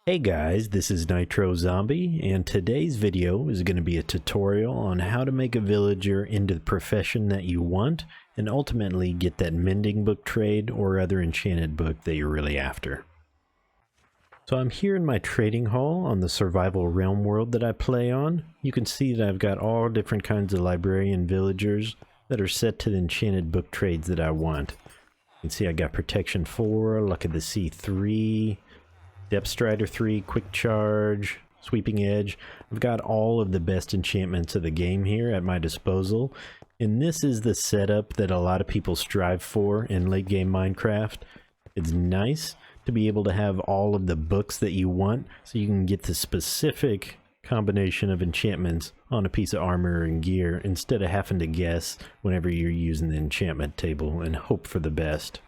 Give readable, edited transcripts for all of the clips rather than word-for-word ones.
Hey guys, this is NitroZombie, and today's video is going to be a tutorial on how to make a villager into the profession that you want, and ultimately get that mending book trade or other enchanted book that you're really after. So I'm here in my trading hall on the survival realm world that I play on. You can see that I've got all different kinds of librarian villagers that are set to the enchanted book trades that I want. You can see I got protection 4, luck of the sea 3, Depth Strider 3, Quick Charge, Sweeping Edge. I've got all of the best enchantments of the game here at my disposal. And this is the setup that a lot of people strive for in late game Minecraft. It's nice to be able to have all of the books that you want so you can get the specific combination of enchantments on a piece of armor and gear instead of having to guess whenever you're using the enchantment table and hope for the best.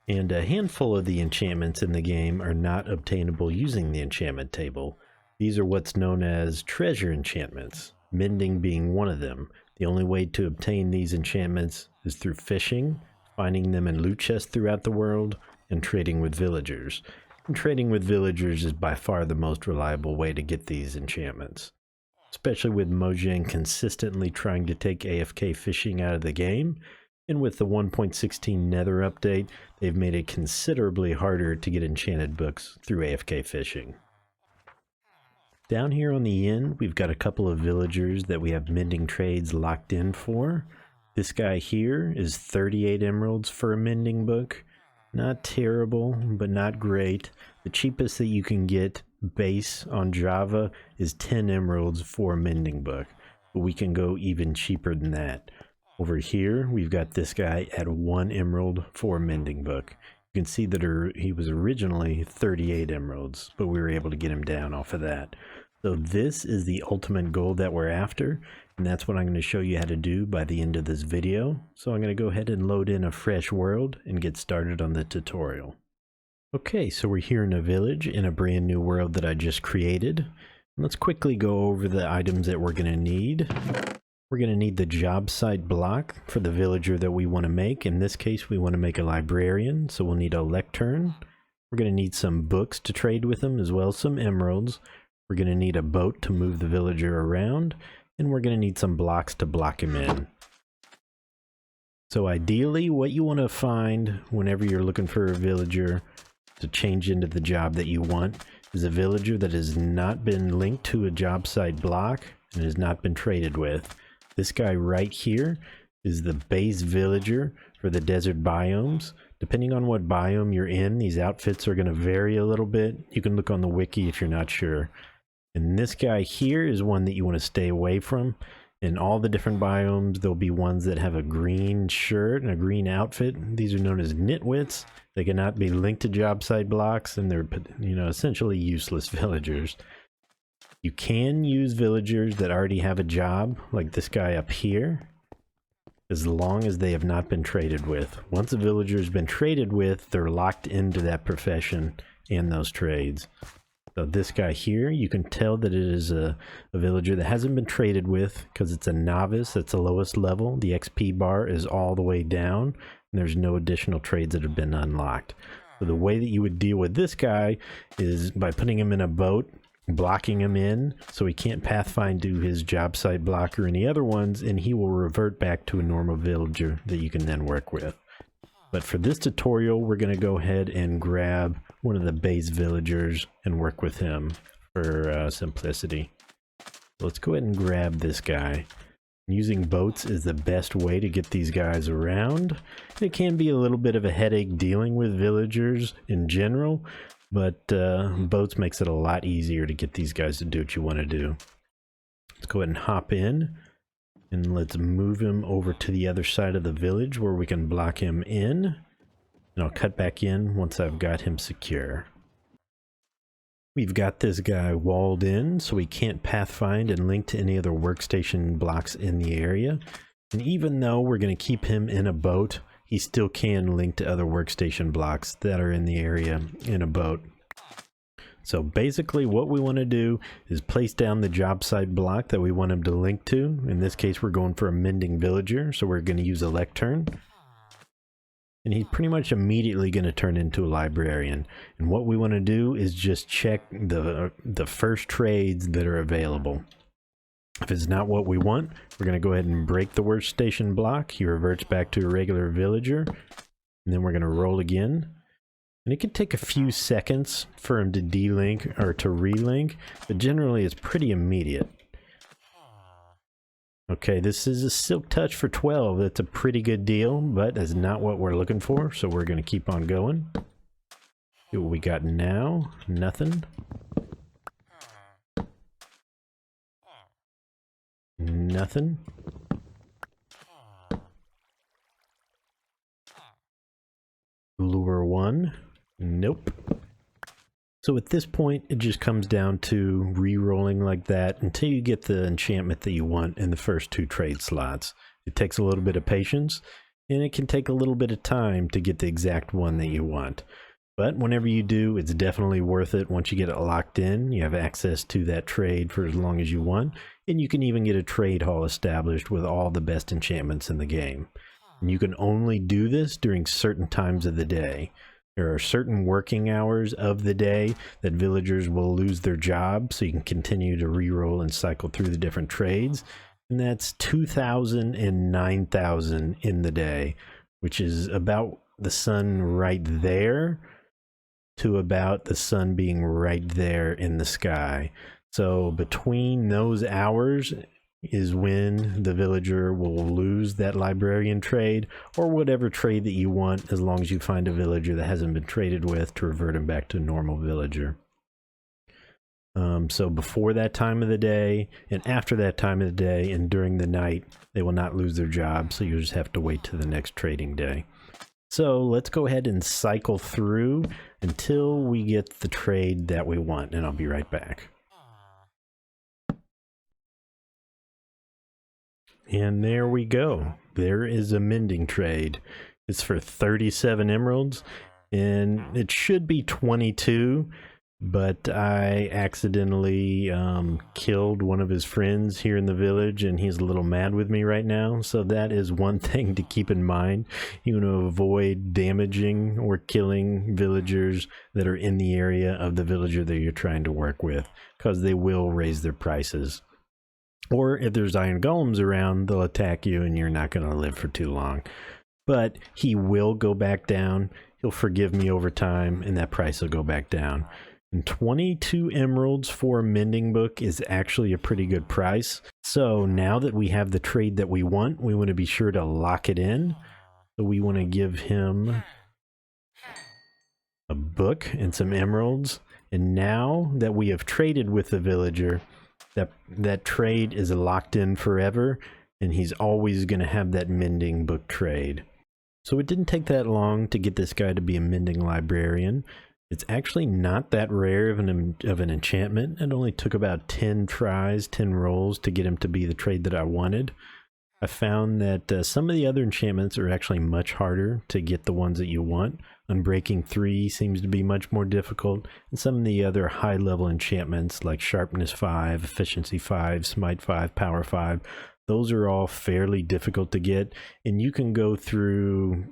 And a handful of the enchantments in the game are not obtainable using the enchantment table. These are what's known as treasure enchantments, mending being one of them. The only way to obtain these enchantments is through fishing, finding them in loot chests throughout the world, and trading with villagers. And trading with villagers is by far the most reliable way to get these enchantments. Especially with Mojang consistently trying to take AFK fishing out of the game. And with the 1.16 Nether update, they've made it considerably harder to get enchanted books through AFK fishing. Down here on the end, we've got a couple of villagers that we have mending trades locked in for. This guy here is 38 emeralds for a mending book. Not terrible, but not great. The cheapest that you can get base on Java is 10 emeralds for a mending book, but we can go even cheaper than that. Over here, we've got this guy at 1 emerald for a mending book. You can see that he was originally 38 emeralds, but we were able to get him down off of that. So this is the ultimate goal that we're after, and that's what I'm going to show you how to do by the end of this video. So I'm going to go ahead and load in a fresh world and get started on the tutorial. Okay, so we're here in a village in a brand new world that I just created. Let's quickly go over the items that we're going to need. We're going to need the job site block for the villager that we want to make. In this case, we want to make a librarian, so we'll need a lectern. We're going to need some books to trade with them, as well as some emeralds. We're going to need a boat to move the villager around, and we're going to need some blocks to block him in. So ideally, what you want to find whenever you're looking for a villager to change into the job that you want is a villager that has not been linked to a job site block and has not been traded with. This guy right here is the base villager for the desert biomes. Depending on what biome you're in, these outfits are going to vary a little bit. You can look on the wiki if you're not sure. And this guy here is one that you want to stay away from. In all the different biomes, there'll be ones that have a green shirt and a green outfit. These are known as nitwits. They cannot be linked to job site blocks, and they're, essentially useless villagers. You can use villagers that already have a job, like this guy up here, as long as they have not been traded with. Once a villager has been traded with, they're locked into that profession and those trades. So this guy here, you can tell that it is a villager that hasn't been traded with because it's a novice. That's the lowest level. The XP bar is all the way down, and there's no additional trades that have been unlocked. So the way that you would deal with this guy is by putting him in a boat, blocking him in so he can't pathfind to his job site block or any other ones, and he will revert back to a normal villager that you can then work with. But for this tutorial, we're going to go ahead and grab one of the base villagers and work with him for simplicity. Let's go ahead and grab this guy. Using boats is the best way to get these guys around. It can be a little bit of a headache dealing with villagers in general, but boats makes it a lot easier to get these guys to do what you want to do. Let's go ahead and hop in, and let's move him over to the other side of the village where we can block him in. And I'll cut back in once I've got him secure. We've got this guy walled in, so he can't pathfind and link to any other workstation blocks in the area. And even though we're going to keep him in a boat, he still can link to other workstation blocks that are in the area in a boat. So basically what we want to do is place down the job site block that we want him to link to. In this case, we're going for a mending villager, so we're going to use a lectern. and he's pretty much immediately going to turn into a librarian. And what we want to do is just check the first trades that are available. If it's not what we want, we're going to go ahead and break the workstation block. He reverts back to a regular villager, and then we're going to roll again. And it can take a few seconds for him to delink or to relink, but generally it's pretty immediate. Okay, this is a silk touch for 12. That's a pretty good deal, but that's not what we're looking for, so we're going to keep on going. See what we got now. Nothing. Nothing. Lure 1. Nope. So at this point, it just comes down to re-rolling like that until you get the enchantment that you want in the first 2 trade slots. It takes a little bit of patience, and it can take a little bit of time to get the exact one that you want. But whenever you do, it's definitely worth it. Once you get it locked in, you have access to that trade for as long as you want, and you can even get a trade hall established with all the best enchantments in the game. And you can only do this during certain times of the day. There are certain working hours of the day that villagers will lose their job, so you can continue to reroll and cycle through the different trades. And that's 2,000 and 9,000 in the day, which is about the sun right there to about the sun being right there in the sky. So between those hours is when the villager will lose that librarian trade, or whatever trade that you want, as long as you find a villager that hasn't been traded with to revert him back to normal villager. So before that time of the day and after that time of the day and during the night, they will not lose their job, so you just have to wait to the next trading day. So let's go ahead and cycle through until we get the trade that we want, and I'll be right back. And there we go. There is a mending trade. It's for 37 emeralds, and it should be 22, but I accidentally killed one of his friends here in the village, and he's a little mad with me right now. So that is one thing to keep in mind. You want to avoid damaging or killing villagers that are in the area of the villager that you're trying to work with, because they will raise their prices. Or if there's iron golems around, they'll attack you and you're not going to live for too long. But he will go back down. He'll forgive me over time, and that price will go back down. And 22 emeralds for a mending book is actually a pretty good price. So now that we have the trade that we want to be sure to lock it in. So we want to give him a book and some emeralds. And now that we have traded with the villager, that trade is locked in forever, and he's always going to have that mending book trade. So it didn't take that long to get this guy to be a mending librarian. It's actually not that rare of an enchantment. It only took about 10 tries, 10 rolls to get him to be the trade that I wanted. I found that some of the other enchantments are actually much harder to get the ones that you want. Unbreaking 3 seems to be much more difficult, and some of the other high-level enchantments like Sharpness 5, Efficiency 5, Smite 5, Power 5, those are all fairly difficult to get, and you can go through,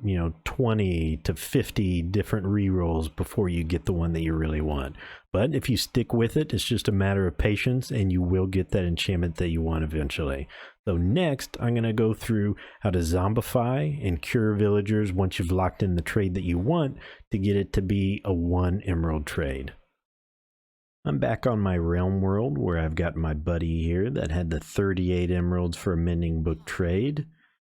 20 to 50 different rerolls before you get the one that you really want. But if you stick with it, it's just a matter of patience, and you will get that enchantment that you want eventually. So next, I'm going to go through how to zombify and cure villagers once you've locked in the trade that you want to get it to be a 1 emerald trade. I'm back on my realm world where I've got my buddy here that had the 38 emeralds for a mending book trade.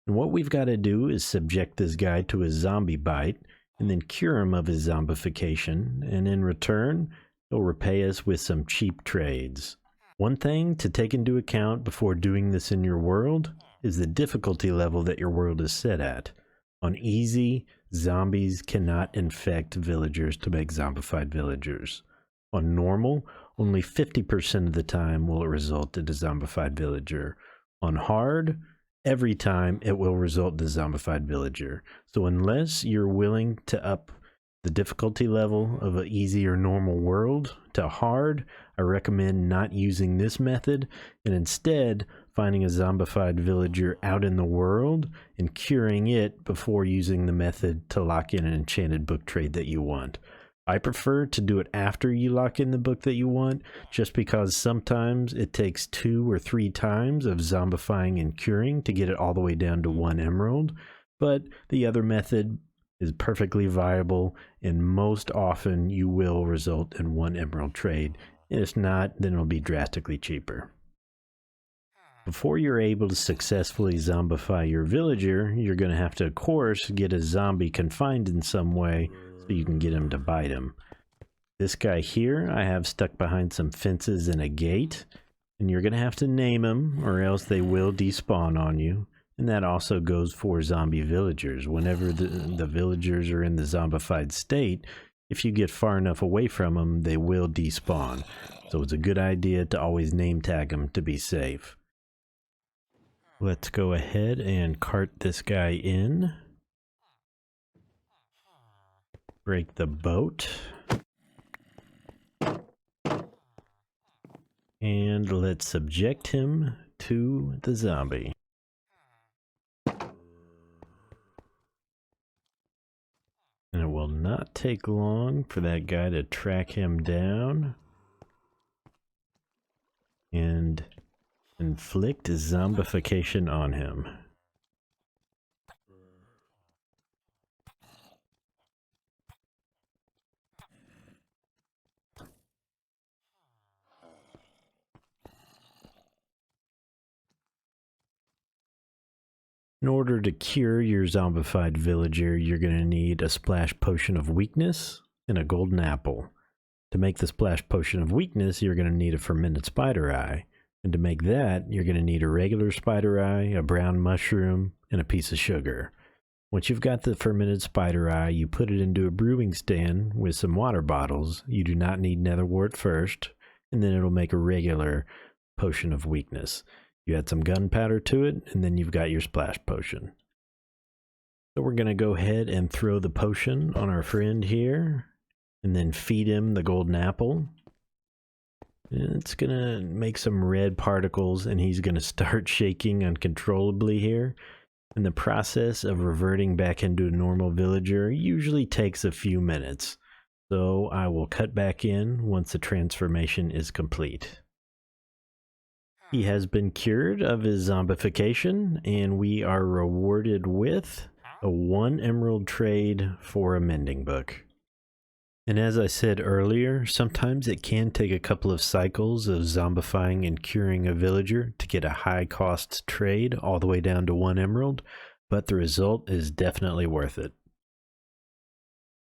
And what we've got to do is subject this guy to a zombie bite and then cure him of his zombification. And in return, he'll repay us with some cheap trades. One thing to take into account before doing this in your world is the difficulty level that your world is set at. On easy, zombies cannot infect villagers to make zombified villagers. On normal, only 50% of the time will it result in a zombified villager. On hard, every time it will result in a zombified villager. So unless you're willing to up the difficulty level of an easy or normal world to hard, I recommend not using this method and instead finding a zombified villager out in the world and curing it before using the method to lock in an enchanted book trade that you want. I prefer to do it after you lock in the book that you want, just because sometimes it takes 2 or 3 times of zombifying and curing to get it all the way down to 1 emerald, but the other method is perfectly viable, and most often you will result in 1 emerald trade, and if not, then it'll be drastically cheaper. Before you're able to successfully zombify your villager, you're going to have to, of course, get a zombie confined in some way so you can get him to bite him. This guy here I have stuck behind some fences and a gate, and you're going to have to name him or else they will despawn on you. And that also goes for zombie villagers. Whenever the villagers are in the zombified state, if you get far enough away from them, they will despawn. So it's a good idea to always name tag them to be safe. Let's go ahead and cart this guy in. Break the boat. And let's subject him to the zombie. And it will not take long for that guy to track him down and inflict zombification on him. In order to cure your zombified villager, you're going to need a splash potion of weakness and a golden apple. To make the splash potion of weakness, you're going to need a fermented spider eye. And to make that, you're going to need a regular spider eye, a brown mushroom, and a piece of sugar. Once you've got the fermented spider eye, you put it into a brewing stand with some water bottles. You do not need netherwort first, and then it'll make a regular potion of weakness. You add some gunpowder to it, and then you've got your splash potion. So we're going to go ahead and throw the potion on our friend here, and then feed him the golden apple. And it's going to make some red particles, and he's going to start shaking uncontrollably here. And the process of reverting back into a normal villager usually takes a few minutes. So I will cut back in once the transformation is complete. He has been cured of his zombification, and we are rewarded with a 1 emerald trade for a mending book. And as I said earlier, sometimes it can take a couple of cycles of zombifying and curing a villager to get a high cost trade all the way down to 1 emerald, but the result is definitely worth it.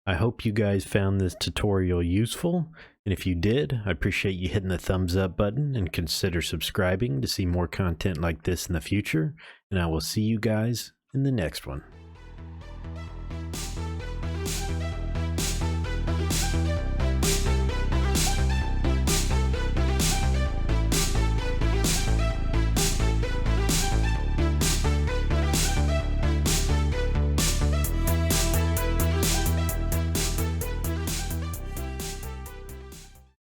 I hope you guys found this tutorial useful, and if you did, I appreciate you hitting the thumbs up button and consider subscribing to see more content like this in the future, and I will see you guys in the next one.